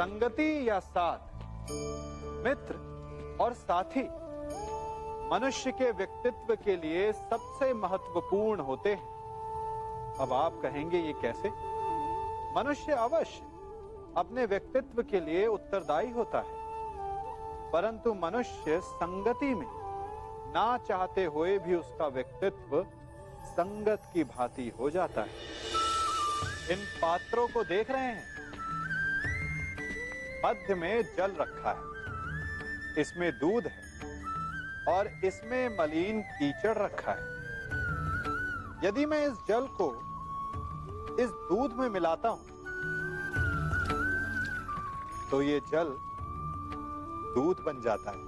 संगति या साथ, मित्र और साथी मनुष्य के व्यक्तित्व के लिए सबसे महत्वपूर्ण होते हैं। अब आप कहेंगे ये कैसे? मनुष्य अवश्य अपने व्यक्तित्व के लिए उत्तरदायी होता है, परंतु मनुष्य संगति में ना चाहते हुए भी उसका व्यक्तित्व संगत की भांति हो जाता है। इन पात्रों को देख रहे हैं, मध्य में जल रखा है, इसमें दूध है और इसमें मलिन कीचड़ रखा है। यदि मैं इस जल को इस दूध में मिलाता हूं तो ये जल दूध बन जाता है,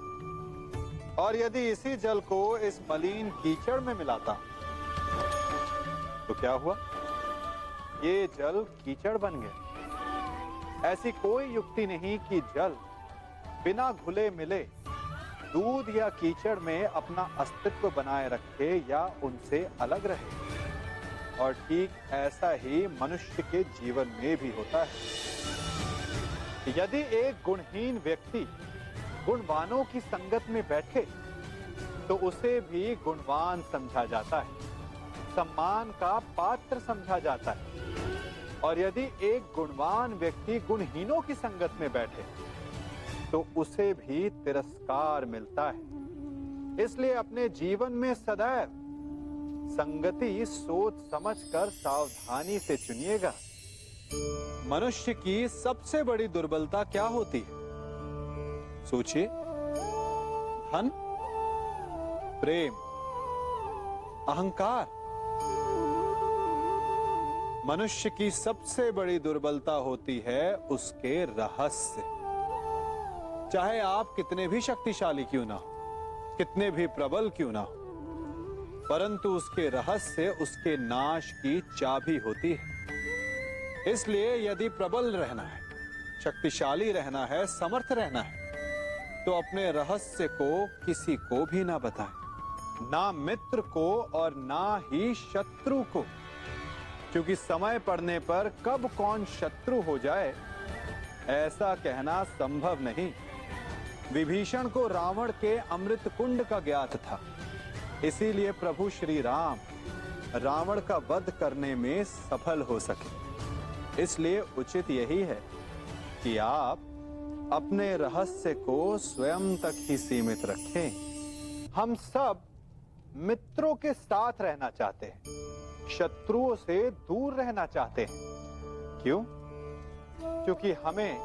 और यदि इसी जल को इस मलिन कीचड़ में मिलाता हूं तो क्या हुआ? ये जल कीचड़ बन गया। ऐसी कोई युक्ति नहीं कि जल बिना घुले मिले दूध या कीचड़ में अपना अस्तित्व बनाए रखे या उनसे अलग रहे। और ठीक ऐसा ही मनुष्य के जीवन में भी होता है। यदि एक गुणहीन व्यक्ति गुणवानों की संगत में बैठे तो उसे भी गुणवान समझा जाता है, सम्मान का पात्र समझा जाता है। और यदि एक गुणवान व्यक्ति गुणहीनों की संगत में बैठे तो उसे भी तिरस्कार मिलता है। इसलिए अपने जीवन में सदैव संगति सोच समझकर सावधानी से चुनिएगा। मनुष्य की सबसे बड़ी दुर्बलता क्या होती है? सोचिए। धन, प्रेम, अहंकार। मनुष्य की सबसे बड़ी दुर्बलता होती है उसके रहस्य। चाहे आप कितने भी शक्तिशाली क्यों ना हो, कितने भी प्रबल क्यों ना हो, परंतु उसके रहस्य उसके नाश की चाबी होती है। इसलिए यदि प्रबल रहना है, शक्तिशाली रहना है, समर्थ रहना है, तो अपने रहस्य को किसी को भी ना बताएं, ना मित्र को और ना ही शत्रु को, क्योंकि समय पड़ने पर कब कौन शत्रु हो जाए ऐसा कहना संभव नहीं। विभीषण को रावण के अमृत कुंड का ज्ञात था, इसीलिए प्रभु श्री राम रावण का वध करने में सफल हो सके। इसलिए उचित यही है कि आप अपने रहस्य को स्वयं तक ही सीमित रखें। हम सब मित्रों के साथ रहना चाहते हैं, शत्रुओं से दूर रहना चाहते हैं। क्यों? क्योंकि हमें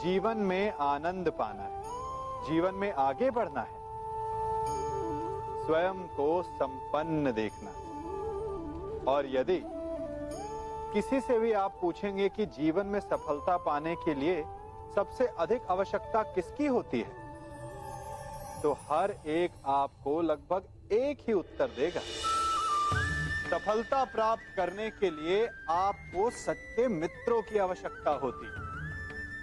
जीवन में आनंद पाना है, जीवन में आगे बढ़ना है, स्वयं को संपन्न देखना है। और यदि किसी से भी आप पूछेंगे कि जीवन में सफलता पाने के लिए सबसे अधिक आवश्यकता किसकी होती है, तो हर एक आपको लगभग एक ही उत्तर देगा। सफलता प्राप्त करने के लिए आपको सच्चे मित्रों की आवश्यकता होती है।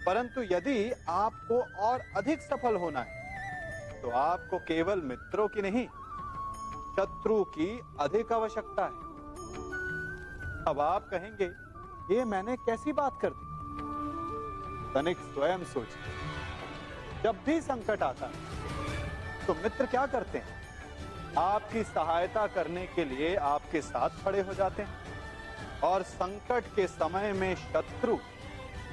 परंतु यदि आपको और अधिक सफल होना है तो आपको केवल मित्रों की नहीं, शत्रु की अधिक आवश्यकता है। अब आप कहेंगे ये मैंने कैसी बात कर दी? तनिक स्वयं सोचिए। जब भी संकट आता है तो मित्र क्या करते हैं? आपकी सहायता करने के लिए आपके साथ खड़े हो जाते हैं, और संकट के समय में शत्रु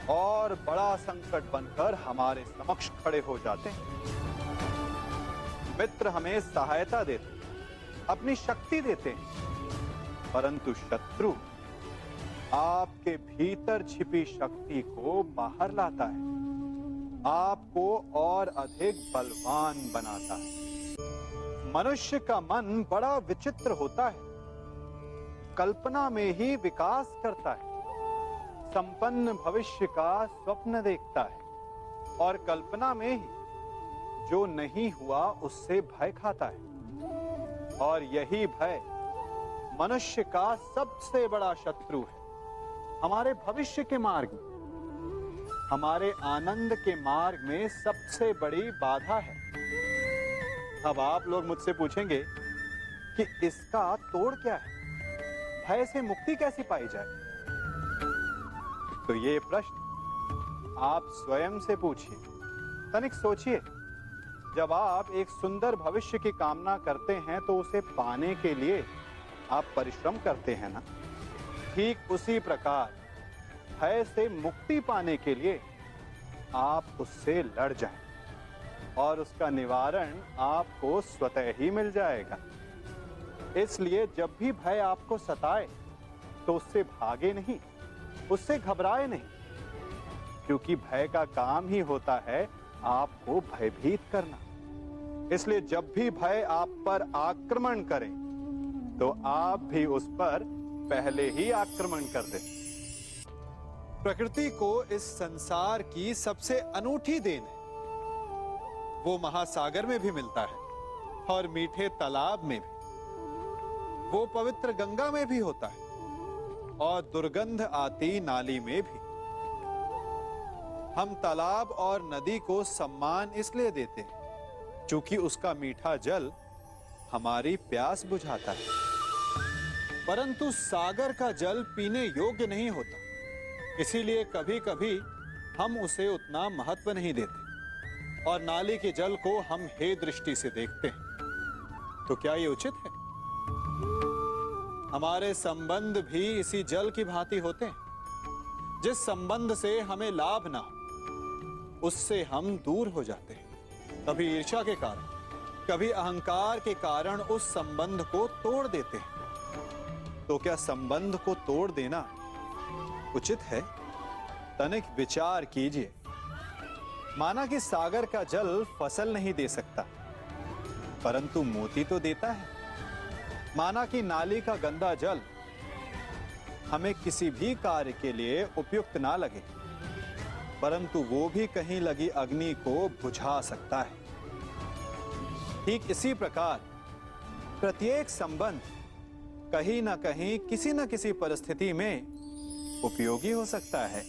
और बड़ा संकट बनकर हमारे समक्ष खड़े हो जाते हैं। मित्र हमें सहायता देते हैं, अपनी शक्ति देते हैं, परंतु शत्रु आपके भीतर छिपी शक्ति को बाहर लाता है, आपको और अधिक बलवान बनाता है। मनुष्य का मन बड़ा विचित्र होता है, कल्पना में ही विकास करता है, संपन्न भविष्य का स्वप्न देखता है, और कल्पना में ही जो नहीं हुआ उससे भय खाता है। और यही भय मनुष्य का सबसे बड़ा शत्रु है। हमारे भविष्य के मार्ग में, हमारे आनंद के मार्ग में सबसे बड़ी बाधा है। अब आप लोग मुझसे पूछेंगे कि इसका तोड़ क्या है, भय से मुक्ति कैसी पाई जाए? तो ये प्रश्न आप स्वयं से पूछिए, तनिक सोचिए। जब आप एक सुंदर भविष्य की कामना करते हैं तो उसे पाने के लिए आप परिश्रम करते हैं ना। ठीक उसी प्रकार भय से मुक्ति पाने के लिए आप उससे लड़ जाएं और उसका निवारण आपको स्वतः ही मिल जाएगा। इसलिए जब भी भय आपको सताए तो उससे भागे नहीं, उससे घबराए नहीं, क्योंकि भय का काम ही होता है आपको भयभीत करना। इसलिए जब भी भय आप पर आक्रमण करे तो आप भी उस पर पहले ही आक्रमण कर दें। प्रकृति को इस संसार की सबसे अनूठी देन है। वो महासागर में भी मिलता है और मीठे तालाब में भी। वो पवित्र गंगा में भी होता है और दुर्गंध आती नाली में भी। हम तालाब और नदी को सम्मान इसलिए देते हैं क्योंकि उसका मीठा जल हमारी प्यास बुझाता है, परंतु सागर का जल पीने योग्य नहीं होता। इसीलिए कभी कभी हम उसे उतना महत्व नहीं देते और नाली के जल को हम हे दृष्टि से देखते हैं। तो क्या ये उचित है? हमारे संबंध भी इसी जल की भांति होते हैं। जिस संबंध से हमें लाभ ना हो उससे हम दूर हो जाते हैं। कभी ईर्ष्या के कारण, कभी अहंकार के कारण उस संबंध को तोड़ देते हैं। तो क्या संबंध को तोड़ देना उचित है? तनिक विचार कीजिए। माना कि सागर का जल फसल नहीं दे सकता, परंतु मोती तो देता है। माना कि नाली का गंदा जल हमें किसी भी कार्य के लिए उपयुक्त ना लगे, परंतु वो भी कहीं लगी अग्नि को बुझा सकता है। ठीक इसी प्रकार प्रत्येक संबंध कहीं ना कहीं किसी न किसी परिस्थिति में उपयोगी हो सकता है।